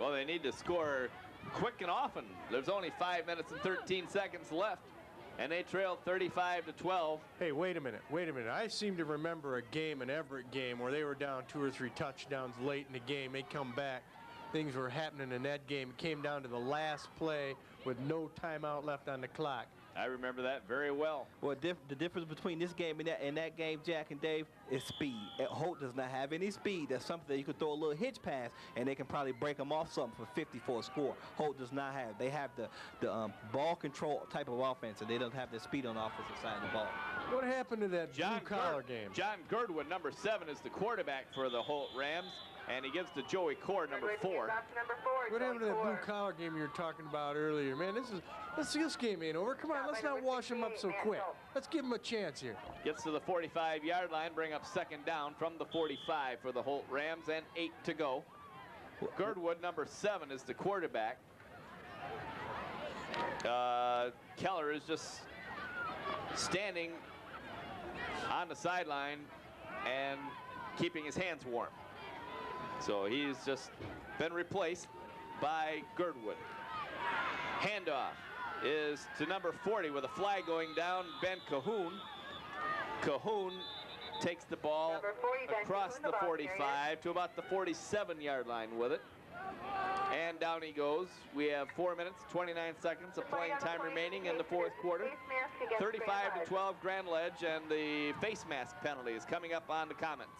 Well, they need to score quick and often. There's only 5 minutes and 13 seconds left, and they trailed 35-12. Hey, wait a minute. I seem to remember a game, an Everett game, where they were down 2 or 3 touchdowns late in the game. They come back. Things were happening in that game. It came down to the last play with no timeout left on the clock. I remember that very well. Well, the difference between this game and that game, Jack and Dave, is speed. Holt does not have any speed. That's something that you could throw a little hitch pass, and they can probably break them off something for 50 for a score. Holt does not have. They have the ball control type of offense, and they don't have the speed on the offensive side of the ball. What happened to that blue-collar game? John Girdwood, number 7, is the quarterback for the Holt Rams, and he gives to Joey Core, number 4. What happened to that blue-collar game you were talking about earlier? Man, this game ain't over. Come on, let's not wash them up so quick. Let's give them a chance here. Gets to the 45-yard line, bring up 2nd down from the 45 for the Holt Rams, and 8 to go. Girdwood, number 7, is the quarterback. Keller is just standing on the sideline and keeping his hands warm. So he's just been replaced by Girdwood. Handoff is to number 40 with a flag going down, Ben Cahoon. Cahoon takes the ball across the 45 to about the 47-yard line with it. And down he goes. We have 4 minutes, 29 seconds of playing time remaining in the 4th quarter. 35-12 Grand Ledge, and the face mask penalty is coming up on the comments.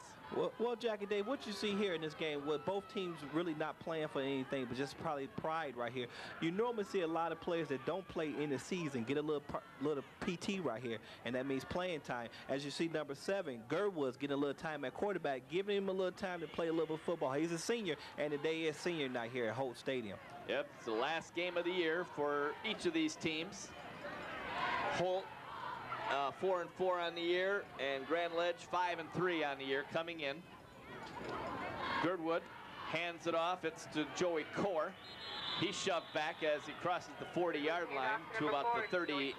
Well, Jack and Dave, what you see here in this game, with both teams really not playing for anything, but just probably pride right here. You normally see a lot of players that don't play in the season get a little PT right here, and that means playing time. As you see, number 7, Girdwood's getting a little time at quarterback, giving him a little time to play a little bit of football. He's a senior, and today is senior night here at Holt Stadium. Yep, it's the last game of the year for each of these teams. Holt 4-4 on the year, and Grand Ledge 5-3 on the year coming in. Girdwood hands it off. It's to Joey Core. He's shoved back as he crosses the 40-yard line to about the 38.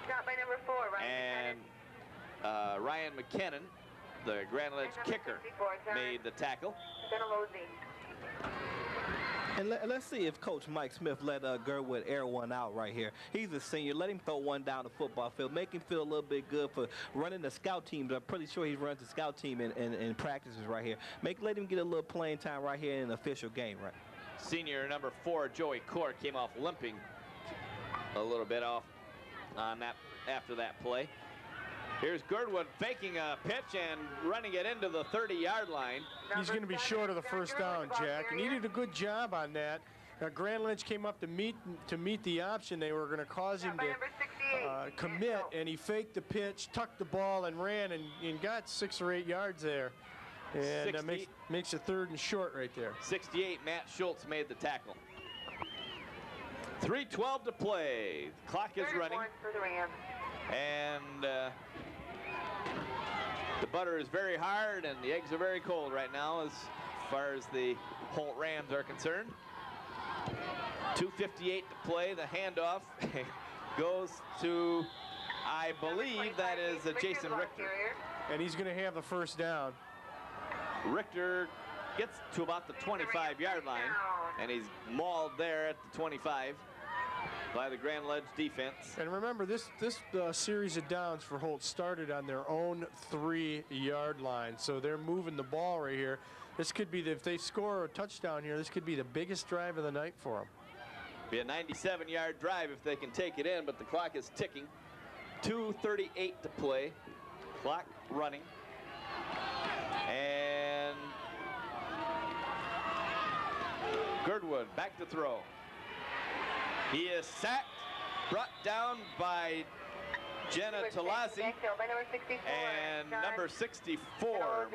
Got by number 4, Ryan. And Ryan McKinnon, the Grand Ledge kicker, made the tackle. And let's see if Coach Mike Smith let Girdwood air one out right here. He's a senior. Let him throw one down the football field. Make him feel a little bit good for running the scout teams. I'm pretty sure he runs the scout team in practices right here. Let him get a little playing time right here in an official game, right? Senior number 4, Joey Core, came off limping a little bit off on that after that play. Here's Girdwood faking a pitch and running it into the 30-yard line. He's going to be short of the first down, Jack, and he did a good job on that. Grand Ledge came up to meet the option. They were going to cause him to commit, and he faked the pitch, tucked the ball, and ran and got 6 or 8 yards there. And that makes a 3rd and short right there. 68, Matt Schultz made the tackle. 3:12 to play. The clock is running. And the butter is very hard and the eggs are very cold right now as far as the Holt Rams are concerned. 2:58 to play. The handoff goes to, I believe that is Jason Richter. And he's going to have the first down. Richter gets to about the 25-yard line, and he's mauled there at the 25 by the Grand Ledge defense. And remember, this series of downs for Holt started on their own 3-yard line, so they're moving the ball right here. This could be, if they score a touchdown here, this could be the biggest drive of the night for them. Be a 97-yard drive if they can take it in, but the clock is ticking. 2:38 to play. Clock running. And Girdwood back to throw. He is sacked, brought down by Jenna Talazzi, and number 64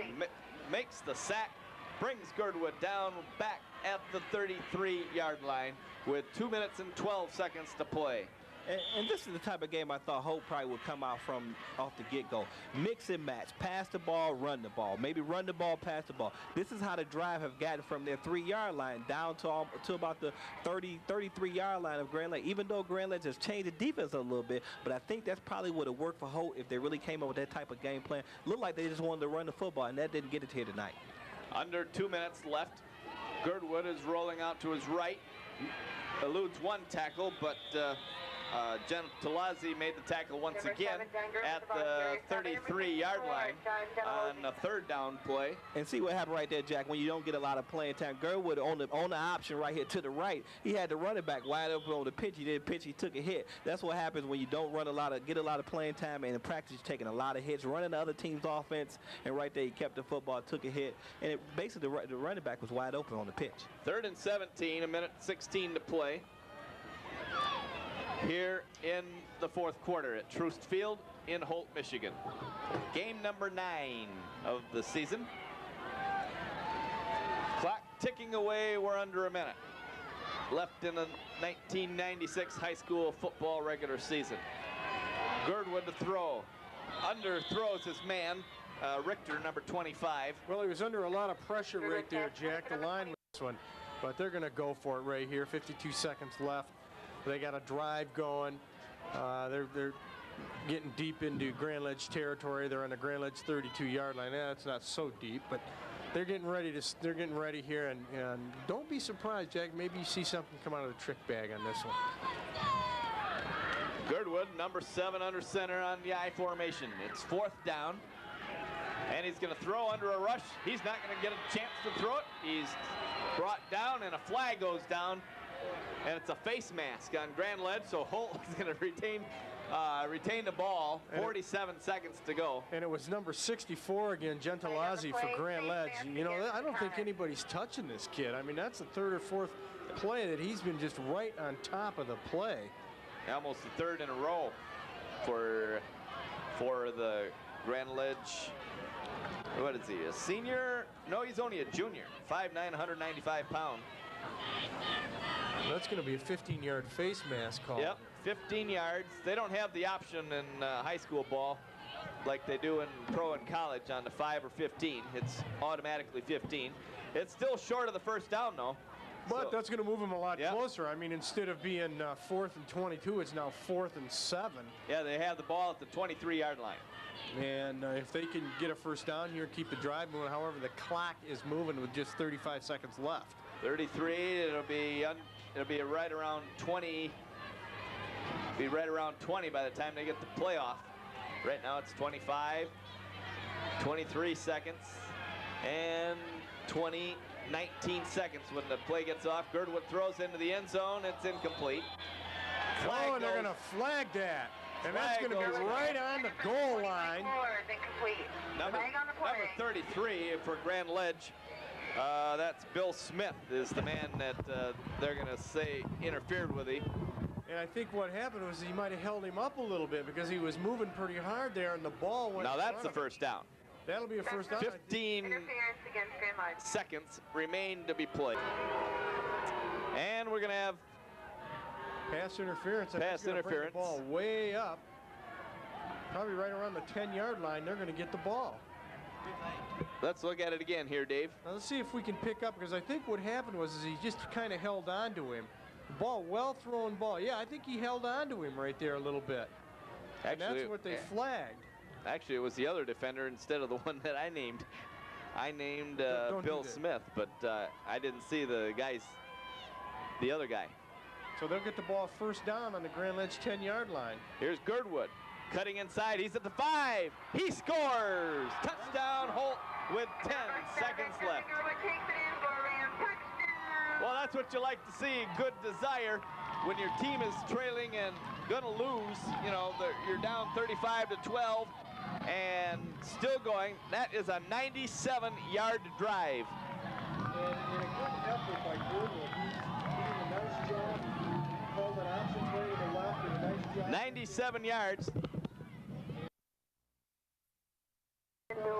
makes the sack, brings Girdwood down back at the 33-yard line with 2 minutes and 12 seconds to play. And this is the type of game I thought Holt probably would come out from off the get-go. Mix and match. Pass the ball, run the ball. Maybe run the ball, pass the ball. This is how the drive have gotten from their 3-yard line down to about the 33-yard line of Grand Ledge. Even though Grand Ledge has changed the defense a little bit, but I think that's probably would have worked for Holt if they really came up with that type of game plan. Looked like they just wanted to run the football, and that didn't get it here tonight. Under 2 minutes left Girdwood is rolling out to his right. Eludes one tackle, but Gentilazzi made the tackle once again at the 33-yard line on a third down play. And see what happened right there, Jack, when you don't get a lot of playing time. Girdwood on the option right here to the right, he had the running back wide open on the pitch. He didn't pitch, he took a hit. That's what happens when you don't get a lot of playing time, and in practice you're taking a lot of hits, running the other team's offense, and right there he kept the football, took a hit, and basically the running back was wide open on the pitch. 3rd and 17, a minute 16 to play. Here in the 4th quarter at Troost Field in Holt, Michigan. Game number 9 of the season. Clock ticking away, we're under a minute left in the 1996 high school football regular season. Girdwood to throw. Underthrows his man, Richter, number 25. Well, he was under a lot of pressure right there, Jack, the line with this one. But they're going to go for it right here. 52 seconds left. They got a drive going. They're getting deep into Grand Ledge territory. They're on the Grand Ledge 32-yard line. It's not so deep, but they're getting ready here. And don't be surprised, Jack. Maybe you see something come out of the trick bag on this one. Girdwood, number 7 under center on the I formation. It's 4th down, and he's going to throw under a rush. He's not going to get a chance to throw it. He's brought down, and a flag goes down. And it's a face mask on Grand Ledge, so Holt is going to retain the ball. 47 seconds to go. And it was number 64 again, Gentilazzi for Grand Ledge. You know, I don't think anybody's touching this kid. I mean, that's the 3rd or 4th play that he's been just right on top of the play. Almost the 3rd in a row for the Grand Ledge. What is he, a senior? No, he's only a junior. 5'9", 195 pounds. That's going to be a 15-yard face mask call. Yep, 15 yards. They don't have the option in high school ball like they do in pro and college on the 5 or 15. It's automatically 15. It's still short of the 1st down, though. But that's going to move them a lot closer. I mean, instead of being 4th and 22, it's now 4th and 7. Yeah, they have the ball at the 23-yard line. And if they can get a 1st down here, keep the drive moving. However, the clock is moving with just 35 seconds left. 33. It'll be right around 20. Be right around 20 by the time they get the playoff. Right now it's 25, 23 seconds, and 19 seconds when the play gets off. Girdwood throws into the end zone. It's incomplete. Flag and they're going to flag that. And that's going to be right on the goal line. Number 33 for Grand Ledge. That's Bill Smith is the man that they're going to say interfered with him. And I think what happened was he might have held him up a little bit because he was moving pretty hard there, and the ball went. Now that's the 1st down. That'll be a 1st down. 15 seconds remain to be played. And we're going to have pass interference. Pass interference. Bring the ball way up. Probably right around the 10-yard line. They're going to get the ball. Let's look at it again here, Dave. Now let's see if we can pick up, because I think what happened was he just kind of held on to him. Ball, well-thrown ball. Yeah, I think he held on to him right there a little bit. Actually, and that's what they flagged. Actually, it was the other defender instead of the one that I named. I named Bill Smith, but I didn't see the other guy. So they'll get the ball 1st down on the Grand Ledge 10-yard line. Here's Girdwood. Cutting inside, he's at the 5. He scores! Touchdown, Holt, with 10 seconds left. Well, that's what you like to see, good desire. When your team is trailing and gonna lose, you know, you're down 35-12 and still going. That is a 97-yard drive. And a good effort by Girdwood. He did a nice job. He called an option play to the left and a nice job. 97 yards.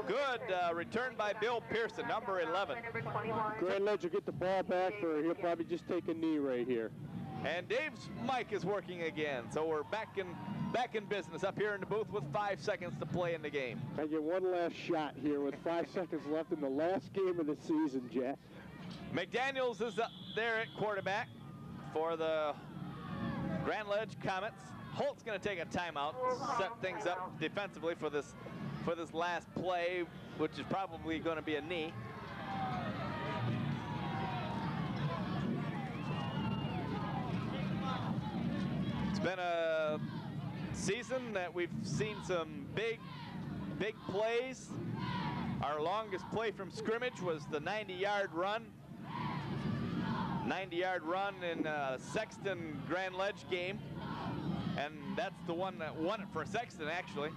Good return by Bill Pearson, number 11. Grand Ledge will get the ball back, or he'll probably just take a knee right here. And Dave's mic is working again, so we're back in business up here in the booth with 5 seconds to play in the game. I get one last shot here with 5 seconds left in the last game of the season, Jack. McDaniels is up there at quarterback for the Grand Ledge Comets. Holt's going to take a timeout, set things up defensively for this last play, which is probably going to be a knee. It's been a season that we've seen some big plays. Our longest play from scrimmage was the 90-yard run. 90-yard run in Sexton Grand Ledge game. And that's the one that won it for Sexton, actually.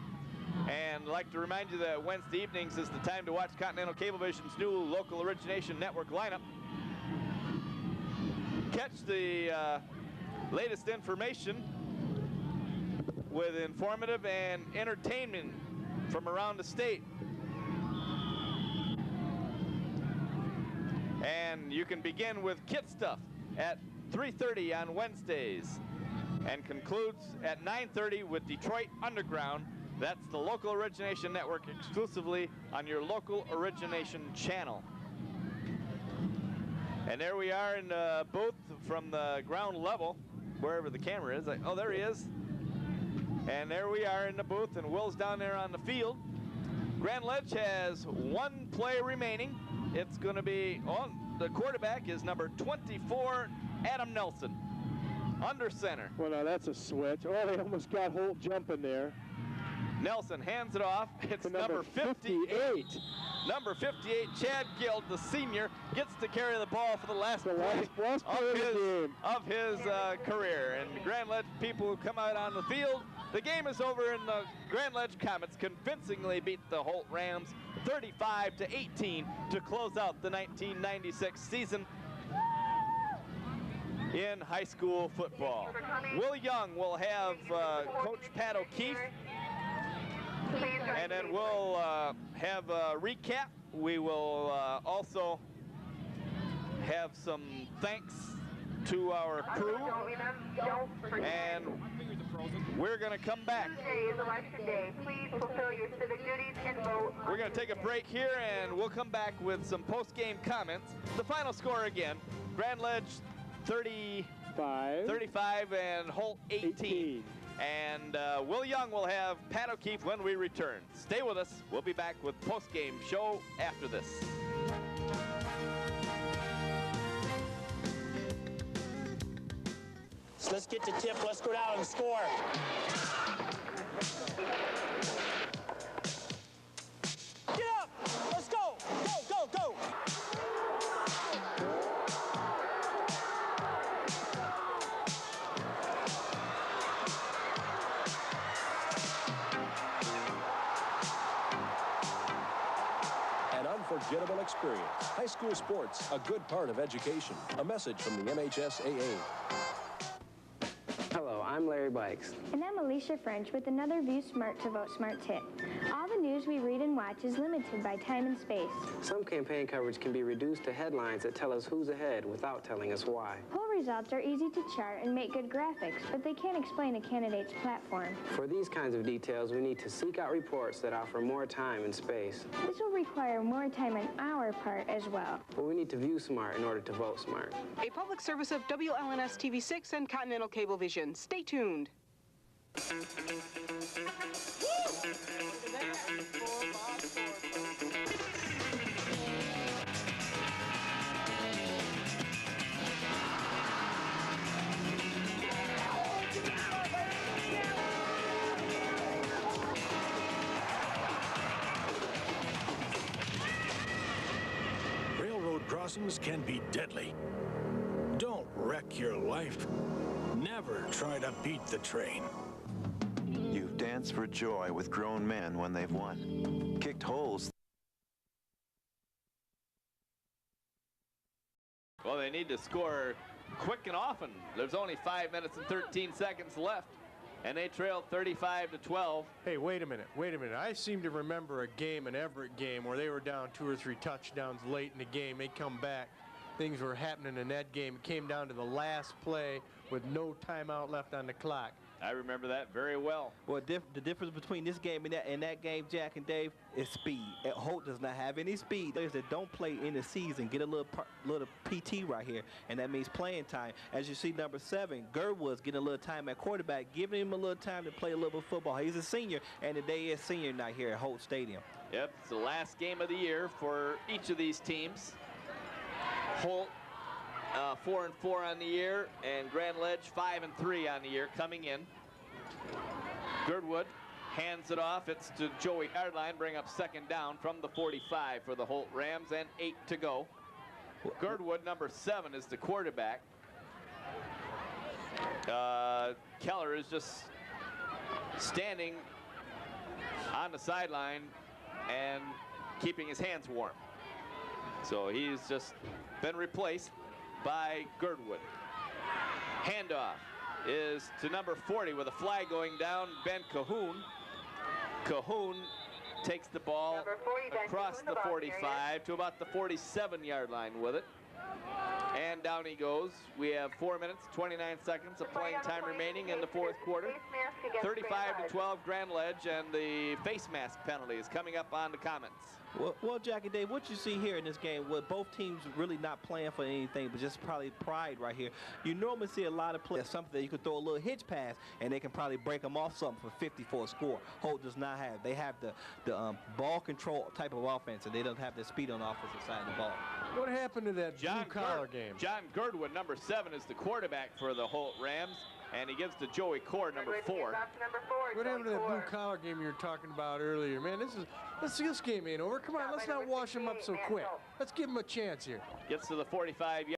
And I'd like to remind you that Wednesday evenings is the time to watch Continental Cablevision's new local origination network lineup. Catch the latest information with informative and entertainment from around the state. And you can begin with Kid Stuff at 3:30 on Wednesdays and concludes at 9:30 with Detroit Underground. That's the local origination network exclusively on your local origination channel. And there we are in the booth from the ground level, wherever the camera is. Oh, there he is. And there we are in the booth, and Will's down there on the field. Grand Ledge has one play remaining. It's going to be, the quarterback is number 24, Adam Nelson, under center. Well, now that's a switch. Oh, they almost got Holt jumping there. Nelson hands it off. It's number 58. Number 58, Chad Guild, the senior, gets to carry the ball for the last play of his career. And the Grand Ledge people who come out on the field, the game is over, and the Grand Ledge Comets convincingly beat the Holt Rams 35-18 to close out the 1996 season in high school football. Will Young will have Coach Pat O'Keefe, and then we'll have a recap. We will also have some thanks to our crew, and we're going to come back. Today is election day. Please fulfill your civic duties and vote. We're going to take a break here, and we'll come back with some post-game comments. The final score again, Grand Ledge 35 and Holt 18. And Will Young will have Pat O'Keefe when we return. Stay with us. We'll be back with post-game show after this. So let's get the tip. Let's go down and score. Get up. Let's go. Go, go, go. An unforgettable experience. High school sports, a good part of education. A message from the MHSAA. Hello, I'm Larry Bikes. And I'm Alicia French with another View Smart to Vote Smart tip. All the news we read and watch is limited by time and space. Some campaign coverage can be reduced to headlines that tell us who's ahead without telling us why. Poll results are easy to chart and make good graphics, but they can't explain a candidate's platform. For these kinds of details, we need to seek out reports that offer more time and space. This will require more time on our part as well. But we need to view smart in order to vote smart. A public service of WLNS TV6 and Continental Cablevision. Stay tuned. Railroad crossings can be deadly. Don't wreck your life. Never try to beat the train. You've danced for joy with grown men when they've won. Kicked holes. Well, they need to score quick and often. There's only 5 minutes and 13 seconds left, and they trailed 35-12. Hey, wait a minute. I seem to remember a game, an Everett game, where they were down 2 or 3 touchdowns late in the game. They come back. Things were happening in that game. It came down to the last play with no timeout left on the clock. I remember that very well. Well, the difference between this game and that game, Jack and Dave, is speed. And Holt does not have any speed. Players that don't play in the season get a little PT right here, and that means playing time. As you see, number 7, Girdwood's getting a little time at quarterback, giving him a little time to play a little bit of football. He's a senior, and today is senior night here at Holt Stadium. Yep, it's the last game of the year for each of these teams. Holt 4-4 on the year, and Grand Ledge 5-3 on the year coming in. Girdwood hands it off. It's to Joey Hardline. Bring up second down from the 45 for the Holt Rams, and 8 to go. Girdwood, number 7, is the quarterback. Keller is just standing on the sideline and keeping his hands warm. So he's just been replaced by Girdwood. Handoff is to number 40 with a flag going down, Ben Cahoon. Cahoon takes the ball across the 45 to about the 47-yard line with it. And down he goes. We have 4 minutes, 29 seconds of playing time remaining in the fourth quarter. 35-12 Grand Ledge, and the face mask penalty is coming up on the comments. Well, Jackie Dave, what you see here in this game with both teams really not playing for anything, but just probably pride right here. You normally see a lot of players, something that you could throw a little hitch pass, and they can probably break them off something for 50 for a score. Holt does not have. They have the ball control type of offense, and they don't have the speed on the offensive side of the ball. What happened to that blue-collar game? John Girdwood, number 7, is the quarterback for the Holt Rams, and he gives to Joey Cord, number 4. What happened to that blue-collar game you were talking about earlier? Man, this game ain't over. Come on, let's not wash him up so quick. Let's give him a chance here. Gets to the 45.